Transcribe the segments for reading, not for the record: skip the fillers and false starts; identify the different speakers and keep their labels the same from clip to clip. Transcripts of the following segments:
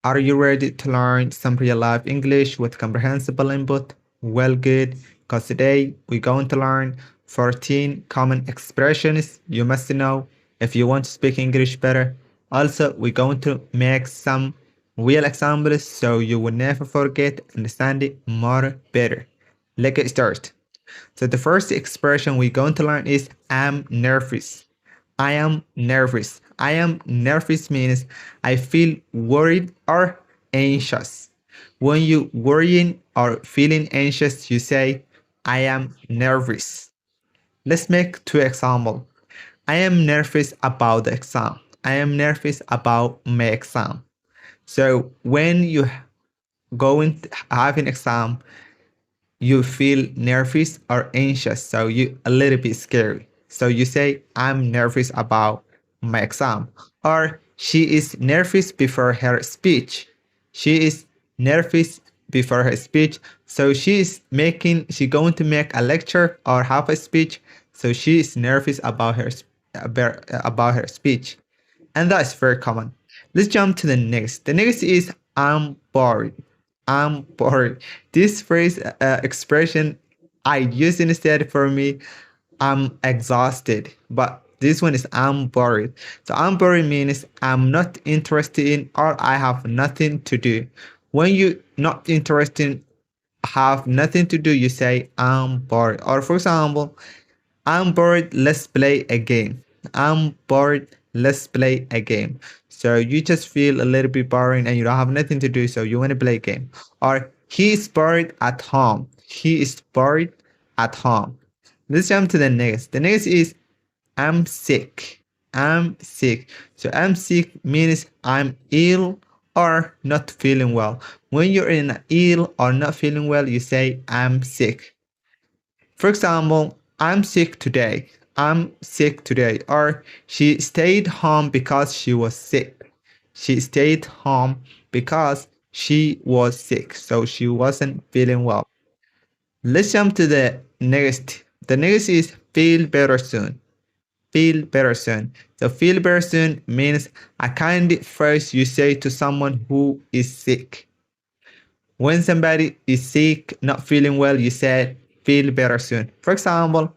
Speaker 1: Are you ready to learn some real life English with comprehensible input? Well, good, because today we're going to learn 14 common expressions you must know if you want to speak English better. Also, we're going to make some real examples so you will never forget understand it more better. Let's get started. So the first expression we're going to learn is I'm nervous. I am nervous. I am nervous means I feel worried or anxious. When you worrying or feeling anxious, you say I am nervous. Let's make two examples. I am nervous about the exam. I am nervous about my exam. So when you going to have an exam, you feel nervous or anxious, so you a little bit scary. So you say, I'm nervous about my exam. Or she is nervous before her speech. She is nervous before her speech. So she going to make a lecture or have a speech. So she is nervous about about her speech. And that's very common. Let's jump to the next. The next is I'm bored. I'm bored. This phrase expression I use instead for me. I'm exhausted. But this one is I'm bored. So I'm bored means I'm not interested in or I have nothing to do. When you not interested, have nothing to do, you say I'm bored. Or for example, I'm bored, let's play a game. I'm bored, let's play a game. So you just feel a little bit boring and you don't have nothing to do, so you want to play a game. Or he is bored at home. He is bored at home. Let's jump to the next. The next is I'm sick. I'm sick. So I'm sick means I'm ill or not feeling well. When you're in ill or not feeling well, you say I'm sick. For example, I'm sick today. I'm sick today. Or she stayed home because she was sick. She stayed home because she was sick. So she wasn't feeling well. Let's jump to the next. The next is feel better soon. Feel better soon. So feel better soon means a kind phrase you say to someone who is sick. When somebody is sick, not feeling well, you say feel better soon. For example,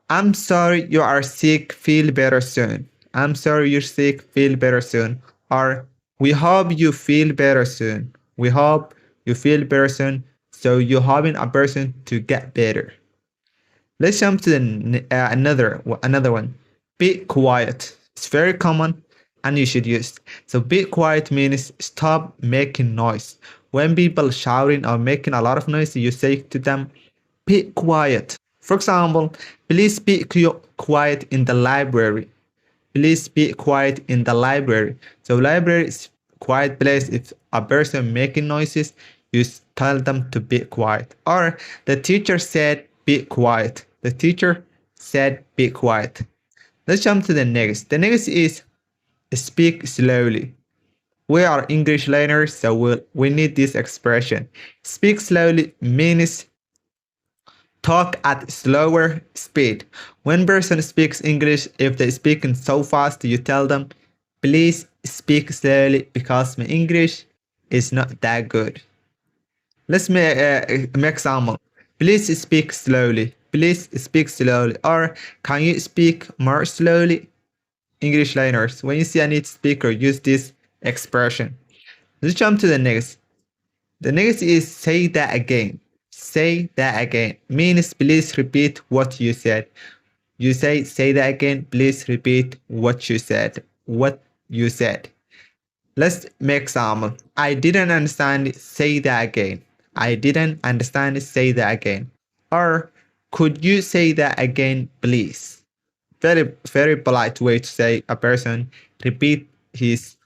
Speaker 1: I'm sorry you are sick, feel better soon. I'm sorry you're sick, feel better soon. Or we hope you feel better soon. We hope you feel better soon. So you're hoping a person to get better. Let's jump to another one. Be quiet. It's very common and you should use. So be quiet means stop making noise. When people shouting or making a lot of noise, you say to them, be quiet. For example, please be quiet in the library. Please be quiet in the library. So library is quiet place. If a person making noises, you tell them to be quiet. Or the teacher said be quiet. The teacher said be quiet. Let's jump to the next. The next is speak slowly. We are English learners, so we need this expression. Speak slowly means talk at slower speed. When person speaks English, if they speaking so fast, you tell them, please speak slowly because my English is not that good. Let's make example. Please speak slowly. Please speak slowly. Or can you speak more slowly? English learners, when you see a native speaker, use this expression. Let's jump to the next. The next is say that again. Say that again means please repeat what you said. You say that again, please repeat what you said. What you said. Let's make example. I didn't understand, say that again. I didn't understand, say that again. Or could you say that again, please? Very, very polite way to say a person repeat he's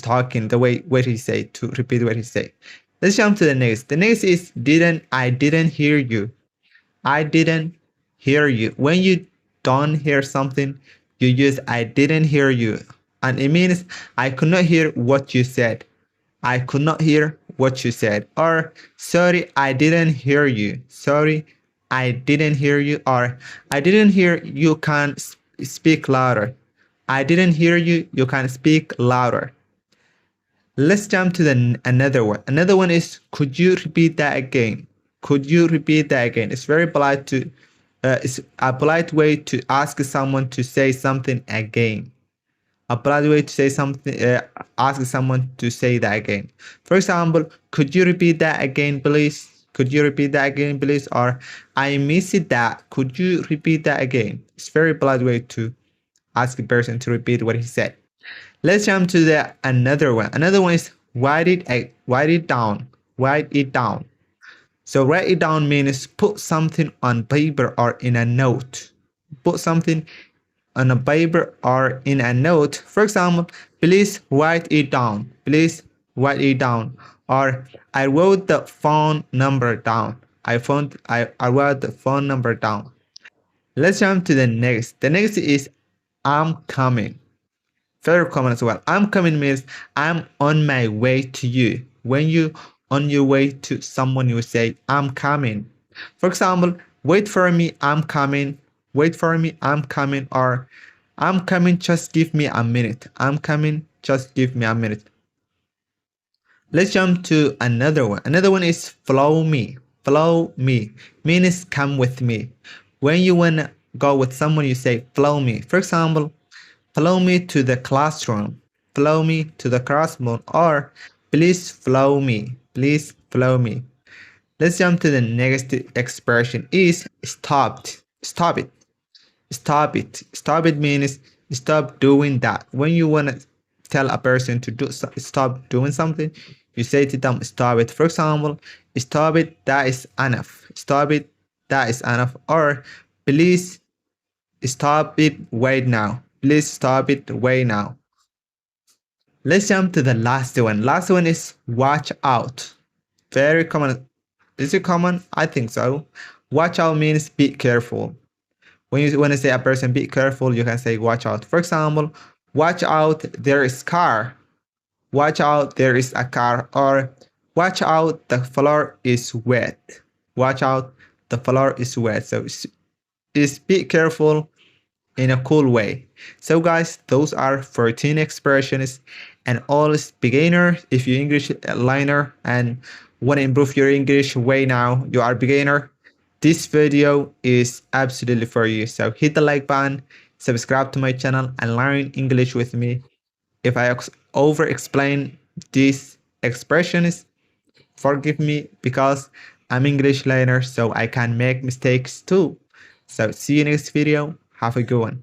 Speaker 1: talking the way what he say to repeat what he say. Let's jump to the next. The next is I didn't hear you. I didn't hear you. When you don't hear something, you use I didn't hear you. And it means I could not hear what you said. I could not hear what you said. Or sorry, I didn't hear you. Sorry, I didn't hear you. Or I didn't hear you can speak louder. I didn't hear you. You can speak louder. Let's jump to the another one. Another one is, could you repeat that again? Could you repeat that again? It's very polite to it's a polite way to ask someone to say something again. A polite way to say something, ask someone to say that again. For example, could you repeat that again, please? Could you repeat that again, please? Or I missed that. Could you repeat that again? It's very polite way to ask a person to repeat what he said. Let's jump to the another one. Another one is write it down. Write it down. So write it down means put something on paper or in a note. Put something on a paper or in a note. For example, please write it down. Please write it down. Or I wrote the phone number down. I wrote the phone number down. Let's jump to the next. The next is I'm coming. Very common as well. I'm coming means I'm on my way to you. When you on your way to someone, you say I'm coming. For example, wait for me, I'm coming. Wait for me, I'm coming. Or I'm coming, just give me a minute. I'm coming, just give me a minute. Let's jump to another one. Another one is follow me. Follow me means come with me. When you wanna go with someone, you say follow me. For example, follow me to the classroom. Follow me to the classroom. Or please follow me. Please follow me. Let's jump to the next expression is stopped. Stop it. Stop it. Stop it means stop doing that. When you want to tell a person to stop doing something, you say to them stop it. For example, stop it, that is enough. Stop it, that is enough. Or please stop it, wait now. Please stop it, wait now. Let's jump to the last one. Last one is watch out. Very common. Is it common? I think so. Watch out means be careful. When you want to say a person be careful, you can say watch out. For example, watch out, there is car. Watch out, there is a car. Or watch out, the floor is wet. Watch out, the floor is wet. So it's be careful in a cool way. So guys, those are 14 expressions, and all is beginner. If you're English learner and want to improve your English way now, you are beginner, this video is absolutely for you. So hit the like button, subscribe to my channel, and learn English with me. If I over explain these expressions, forgive me, because I'm English learner, so I can make mistakes too. So see you next video. Have a good one.